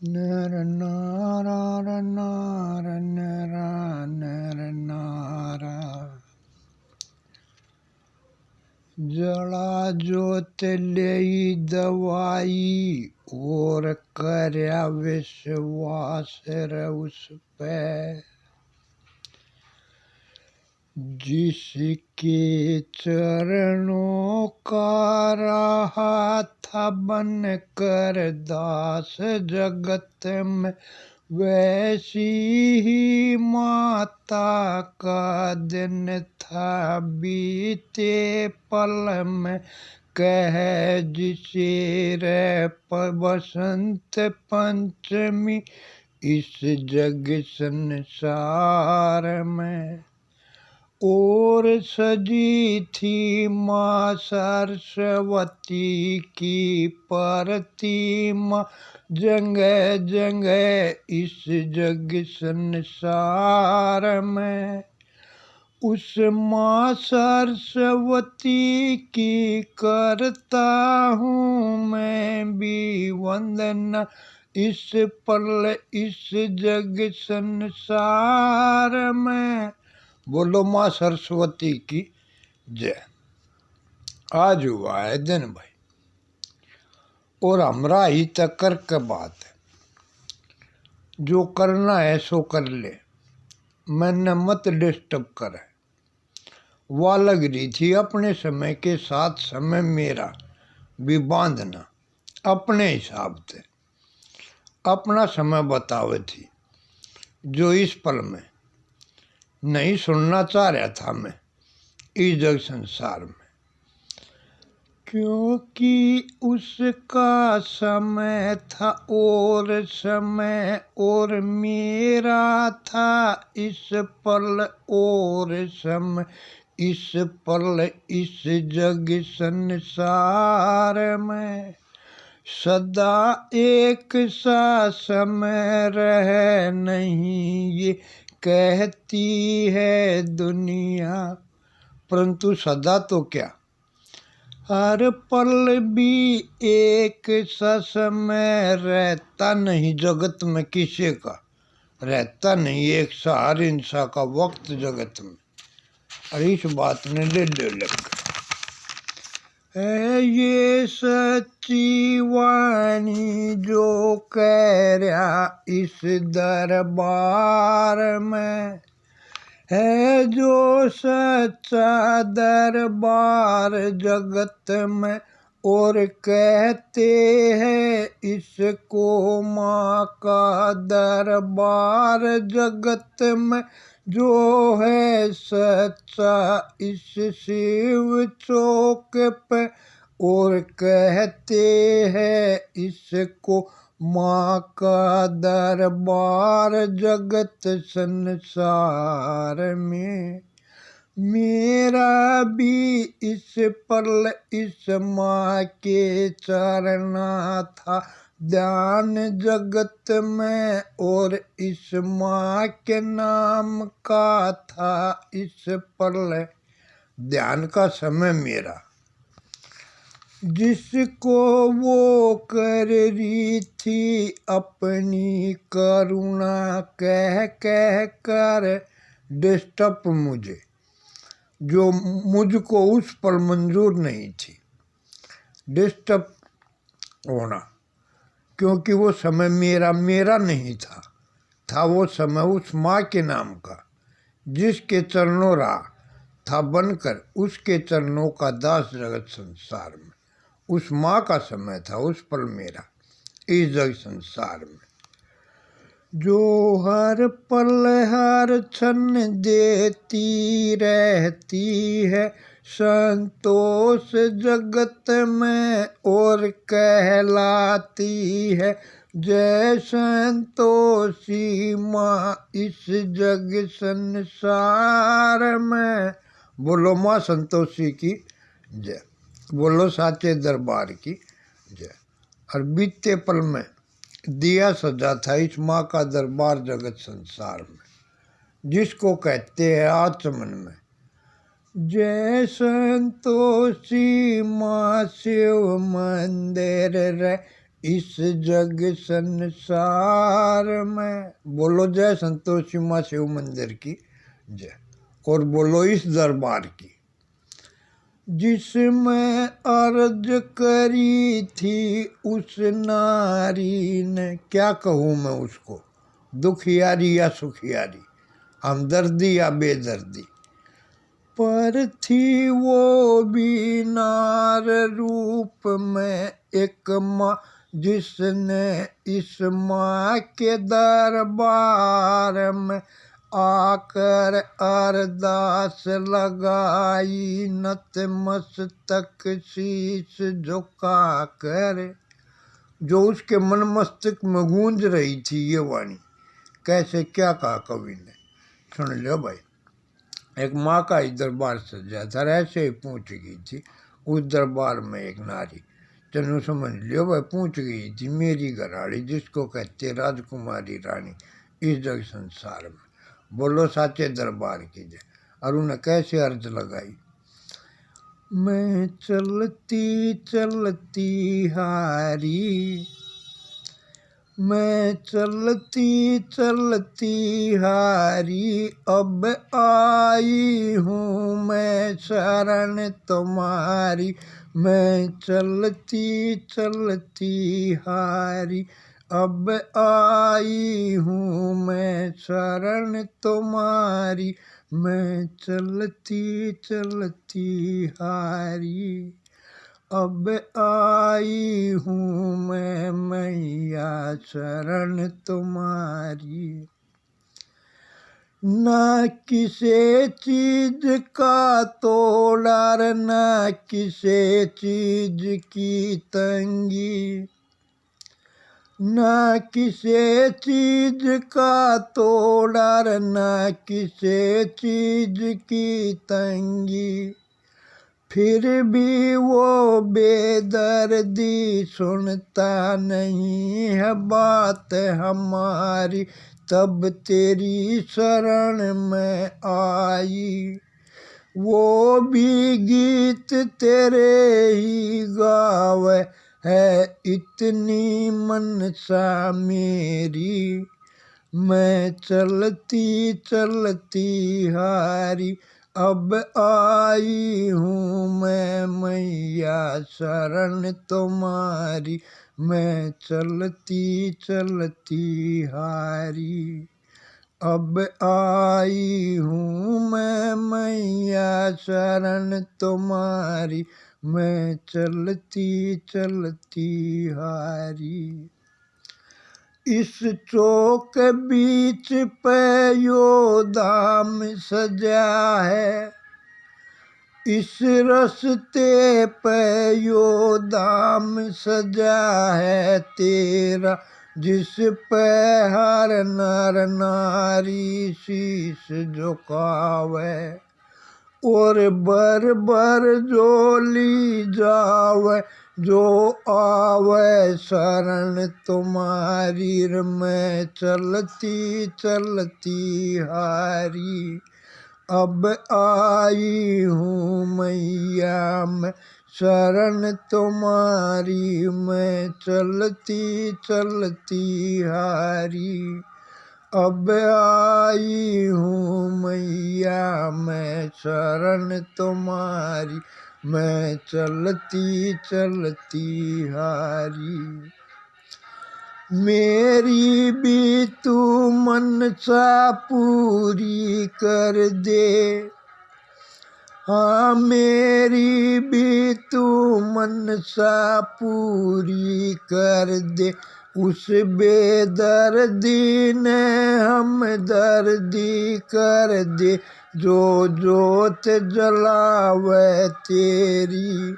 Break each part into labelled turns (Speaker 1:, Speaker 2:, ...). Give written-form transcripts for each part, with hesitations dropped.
Speaker 1: नर नारा नार नरा नर नारा जड़ा जोत ले दवाई और करया विश्वास उस पे जिसके चरणों का रहा था बन कर दास जगत में वैसी ही माता का दिन था बीते पल में कह जिसे रे बसंत पंचमी इस जग संसार में और सजी थी माँ सरस्वती की प्रतिमा जगह जगह इस जग संसार में। उस माँ सरस्वती की करता हूँ मैं भी वंदना इस पल इस जग संसार में। बोलो माँ सरस्वती की जय। आज हुआ है दिन भाई और हमरा ही तक कर के बात है, जो करना है सो कर ले, मैंने मत डिस्टर्ब करे। वह लग रही थी अपने समय के साथ समय मेरा भी बांधना अपने हिसाब से अपना समय बतावे थी, जो इस पल में नहीं सुनना चाह रहा था मैं इस जग संसार में, क्योंकि उसका समय था और समय और मेरा था इस पल और समय इस पल इस जग संसार में। सदा एक सा समय रह नहीं ये कहती है दुनिया, परंतु सदा तो क्या हर पल भी एक सा समय रहता नहीं जगत में, किसी का रहता नहीं एक सा हर इंसान का वक्त जगत में। और इस बात ने ले लग है ये सच्ची वाणी जो कह रहा इस दरबार में है, जो सच्चा दरबार जगत में और कहते हैं इसको माँ का दरबार जगत में। जो है सच्चा इस शिव चौक पे और कहते हैं इसको माँ का दरबार जगत संसार में। मेरा भी इस पल इस माँ के चरना था ध्यान जगत में और इस माँ के नाम का था इस पल ध्यान का समय मेरा, जिसको वो कर रही थी अपनी करुणा कह कह कर डिस्टर्ब मुझे, जो मुझको उस पर मंजूर नहीं थी डिस्टर्ब होना, क्योंकि वो समय मेरा नहीं था वो समय उस माँ के नाम का जिसके चरणों रहा था बनकर उसके चरणों का दास जगत संसार में। उस माँ का समय था उस पल मेरा इस जग संसार में, जो हर पल हर क्षण देती रहती है संतोष जगत में और कहलाती है जय संतोषी माँ इस जग संसार में। बोलो माँ संतोषी की जय, बोलो साचे दरबार की जय। और बीते पल में दिया सजा था इस माँ का दरबार जगत संसार में, जिसको कहते हैं आचमन में जय संतोषी माँ शिव मंदिर रे इस जग संसार में। बोलो जय संतोषी माँ शिव मंदिर की जय। और बोलो इस दरबार की। जिसमें अर्ज करी थी उस नारी ने, क्या कहूँ मैं उसको, दुखियारी या सुखियारी, हमदर्दी या बेदर्दी, पर थी वो भी नार रूप में एक माँ, जिसने इस माँ के दरबार में आकर अरदास लगाई, नतमस्तक शीश झुका कर। जो उसके मन मस्तक में गूंज रही थी ये वाणी। कैसे, क्या कहा कवि ने, सुन लो भाई। एक माँ का ही दरबार सजा था, ऐसे ही पहुँच गई थी उस दरबार में एक नारी। चलो समझ लियो भाई, पहुँच गई थी मेरी घराड़ी, जिसको कहते राजकुमारी रानी इस जग संसार में। बोलो साचे दरबार की जय। और उन्हें कैसे अर्ज लगाई, मैं चलती चलती हारी, मैं चलती चलती हारी, अब आई हूँ मैं शरण तुम्हारी। मैं चलती चलती हारी, अब आई हूँ मैं शरण तुम्हारी। मैं चलती चलती हारी, अब आई हूँ मैं मैया शरण तुम्हारी। न किसी चीज का तो डर, न किसी चीज की तंगी, न किसी चीज का तो डर, न किसी चीज की तंगी, फिर भी वो बेदर्दी सुनता नहीं है बात हमारी। तब तेरी शरण में आई, वो भी गीत तेरे ही गावे है, इतनी मनसा मेरी। मैं चलती चलती हारी, अब आई हूँ मैं मैया शरण तुम्हारी। मैं चलती चलती हारी, अब आई हूँ मैं मैया शरण तुम्हारी। मैं चलती चलती हारी। इस चौक बीच पे यो धाम सजा है, इस रस्ते पे यो धाम सजा है तेरा, जिस पे हर नर नारी शीश झुकावे, और बर बर जो ली जावे, जो आवे शरण तुम्हारी। मैं चलती चलती हारी, अब आई हूँ मैया मैं शरण तुम्हारी। मैं चलती चलती हारी, अब आई हूँ मैया मैं शरण तुम्हारी। मैं चलती चलती हारी, मेरी भी तू मनसा पूरी कर दे। हाँ मेरी भी तू मनसा पूरी कर दे, उस बेदर्दी ने हमदर्दी कर दे, जो जोत जलावे तेरी,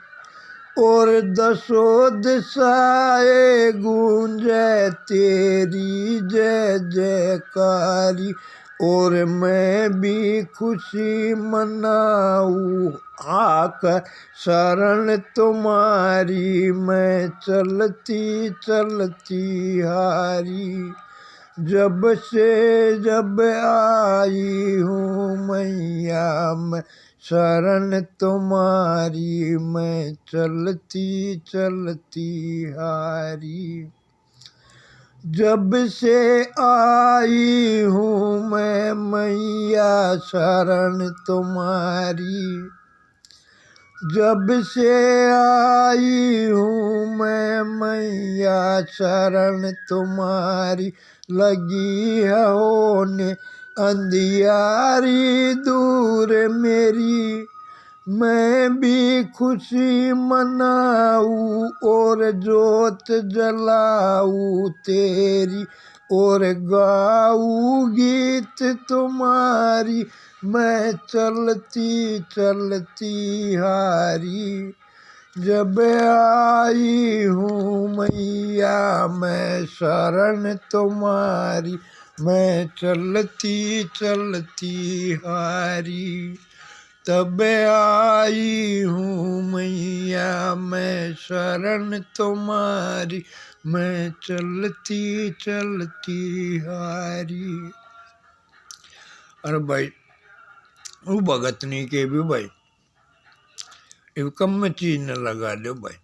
Speaker 1: और दसों दिशाएं गूंजे तेरी जय जयकारी। और मैं भी खुशी मनाऊं आकर शरण तुम्हारी। मैं चलती चलती हारी, जब आई हूँ मैया मैं शरण तुम्हारी, मैं चलती चलती हारी। जब से आई हूँ मैं मैया शरण तुम्हारी, जब से आई हूँ मैं मैया शरण तुम्हारी, लगी है होने अंधियारी दूर मेरी। मैं भी खुशी मनाऊँ और जोत जलाऊँ तेरी, और गाऊँ गीत तुम्हारी, मैं चलती चलती हारी। जब आई हूँ मैया मैं शरण तुम्हारी, मैं चलती चलती हारी। तब आई हूँ मैया मैं शरण तुम्हारी, मैं चलती चलती हारी। अरे भाई वो भगत नहीं के भी भाई ये कम में चीज न लगा दो भाई।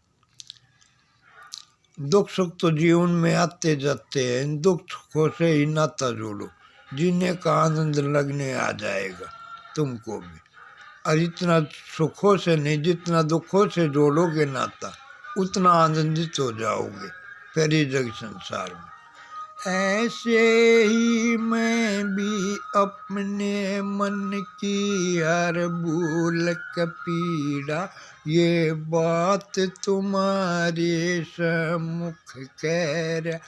Speaker 1: दुख सुख तो जीवन में आते जाते हैं, इन दुख सुखों से ही नाता जोड़ो, जीने का आनंद लगने आ जाएगा तुमको भी। और इतना सुखों से नहीं जितना दुखों से जोड़ोगे नाता उतना आनंदित हो जाओगे फिर ही जग संसार में। ऐसे ही मैं भी अपने मन की हर भूल का पीड़ा, ये बात तुम्हारे सम्मुख कह रहा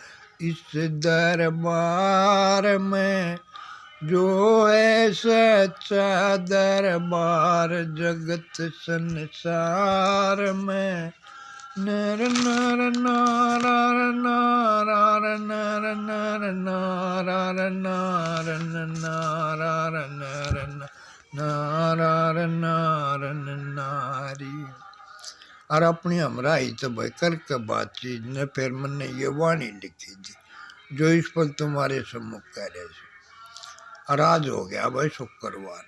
Speaker 1: इस दरबार में, जो है सच्चा दरबार जगत संसार में। नर नर नार नार नर नर नार नार नार नार नार नारी। और अपनी हमरा ही तो भाई करके बातचीत ने फिर मैंने ये वाणी लिखी थी जो इस पर तुम्हारे सम्मुख कह रहे थे। और आज हो गया भाई शुक्रवार,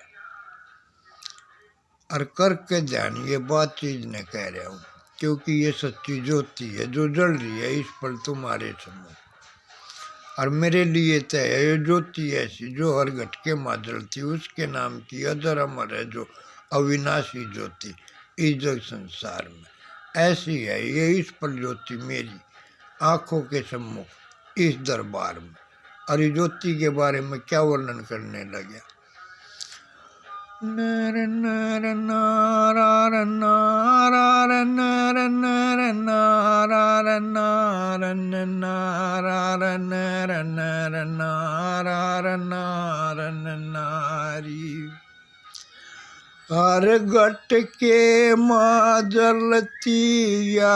Speaker 1: और करके ध्यान ये बातचीत ने कह रहा हूँ क्योंकि ये सच्ची ज्योति है जो जल रही है इस पर तुम्हारे सम्मुख। और मेरे लिए तो है ये ज्योति ऐसी जो हर घटके माँ जलती, उसके नाम की अजर अमर है जो अविनाशी ज्योति इस जग संसार में। ऐसी है ये इस पर ज्योति मेरी आंखों के सम्मुख इस दरबार में। और इस ज्योति के बारे में क्या वर्णन करने लगे। नर नर नार नार नर नर नार नार नार नर नर नार नार नारी। हर घट के माँ जलती या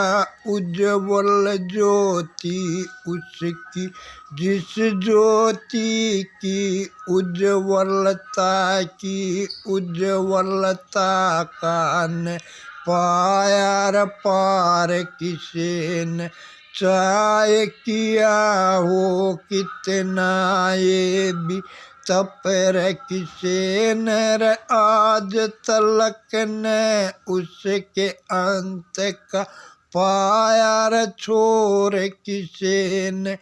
Speaker 1: उज्ज्वल ज्योति उसकी, जिस ज्योति की उज्ज्वलता की उज्ज्वलता का न पाया पार किसे न, चाहे किया हो कितना ये भी तपर किसे नर आज तलक ने उसके अंत का पाया छोर किसे न,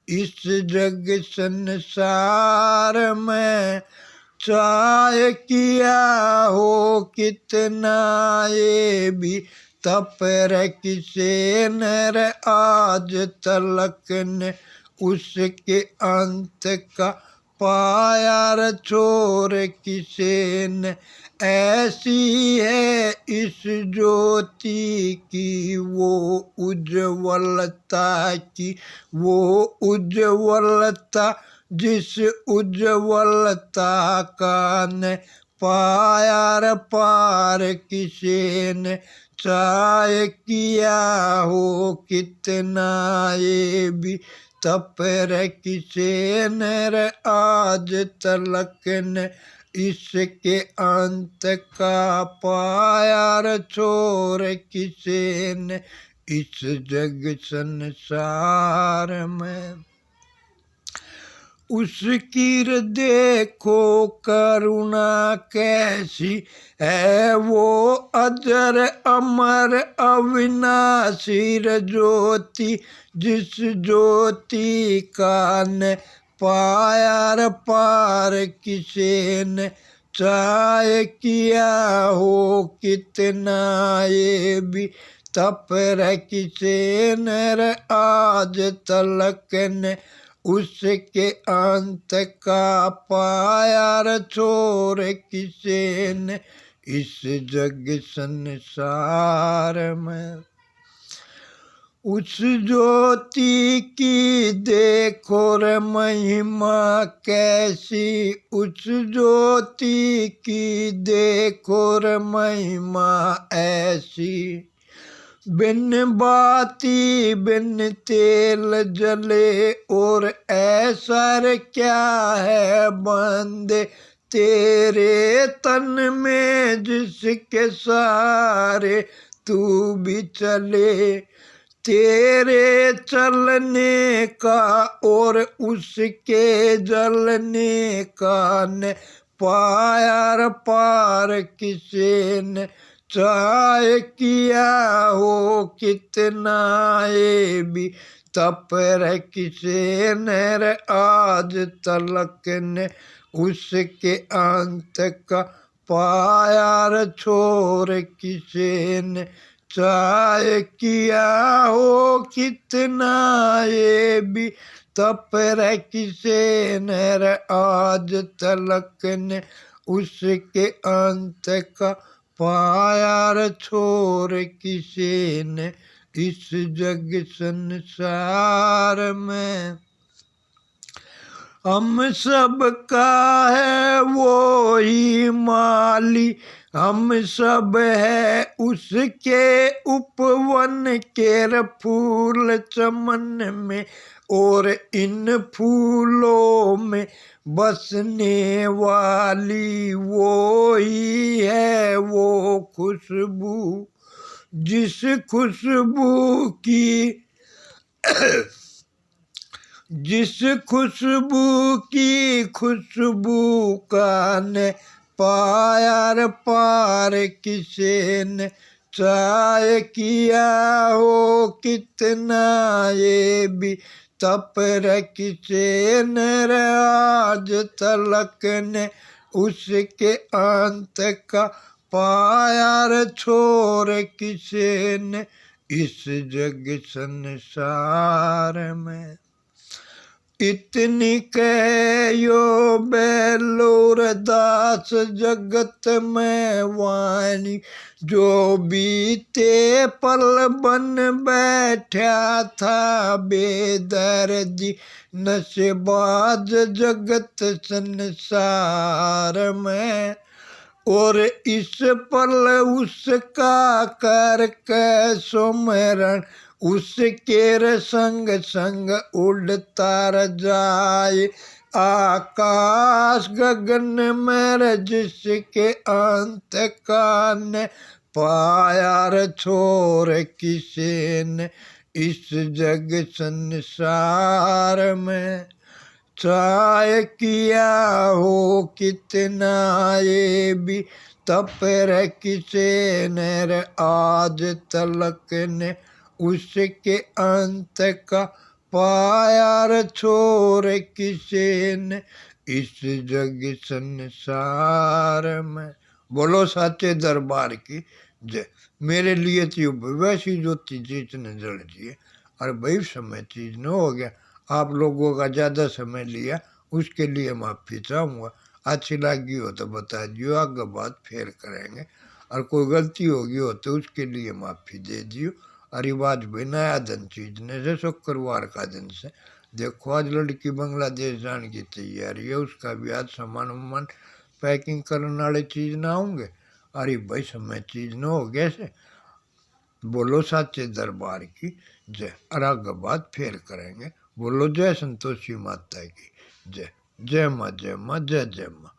Speaker 1: इस जग संसार में चाहे किया हो कितना ये भी तपर किसे नर आज तलक ने उसके अंत का पाया छोर किसे न। ऐसी है इस ज्योति की वो उज्ज्वलता की वो उज्ज्वलता, जिस उज्ज्वलता का न पाया पार किसे न, चाहे किया हो कितना ये भी तपर किसे नर आज तलक न, इसके अंत का पाया छोर किसे न, इस जग संसार में। उसकी देखो करुणा कैसी है, वो अजर अमर अविनाशी ज्योति, जिस ज्योति का न पाया र पार किसे ने चाहे किया हो कितना ये भी तप र किसे नर आज तलक ने उसके अंत का पाया र छोर किसे ने इस जग संसार में। उस ज्योति की देखो रे महिमा कैसी, उस ज्योति की देखो रे महिमा ऐसी, बिन बाती बिन तेल जले और ऐसा रे क्या है बंदे तेरे तन में जिसके सारे तू भी चले, तेरे चलने का और उसके जलने का न पाया र पार किसे ने चाहे किया हो कितना ये भी तप र किसे ने आज तलक ने उसके अंत का पाया र छोर किसे ने चाहे किया हो कितना ये भी तप र किसे ने आज तलक ने उसके अंत का पाया र छोर किसे ने इस जग संसार में। हम सब का है वो ही माली, हम सब है उसके उपवन के फूल चमन में, और इन फूलों में बसने वाली वो ही है वो खुशबू, जिस खुशबू की जिस खुशबू की खुशबू का ने पाया र पार किसे ने चाहे किया हो कितना ये भी तप र किसे ने आज तलक ने उसके अंत का पाया र छोर किसे ने इस जग संसार में। इतनी कहो बेलोर दास जगत में वाणी, जो बीते पल बन बैठा था बेदर्दी नशेबाज जगत संसार में, और इस पल उसका कर के सुमरण उसके संग संग उड़ता जाए आकाश गगन में, जिसके अंत का न पाया र छोर किसे ने इस जग संसार में। चाहे किया हो कितना ये भी तप र किसे ने आज तलक ने उसके अंत का पाया र छोर किसे ने इस जग संसार में। बोलो साचे दरबार की जय। मेरे लिए तो वैसी जो चीज ने जड़ दी है, और भाई समय चीज न हो गया, आप लोगों का ज़्यादा समय लिया उसके लिए माफ़ी चाहूँगा। अच्छी लगी हो तो बता दियो, आगे बात फेर करेंगे, और कोई गलती होगी हो तो उसके लिए माफ़ी दे दियो। अरे आज भाई नया दिन चीज ने से शुक्रवार का दिन से देखो, आज लड़की बांग्लादेश जाने की तैयारी है, उसका भी आज सामान वामान पैकिंग करने वाले चीज़ ना होंगे। अरे भाई समय चीज़ न हो गया से। बोलो साचे दरबार की जय। और आगे बात फेर करेंगे। बोलो जय संतोषी माता की जय। जय माँ जय माँ जय जय माँ।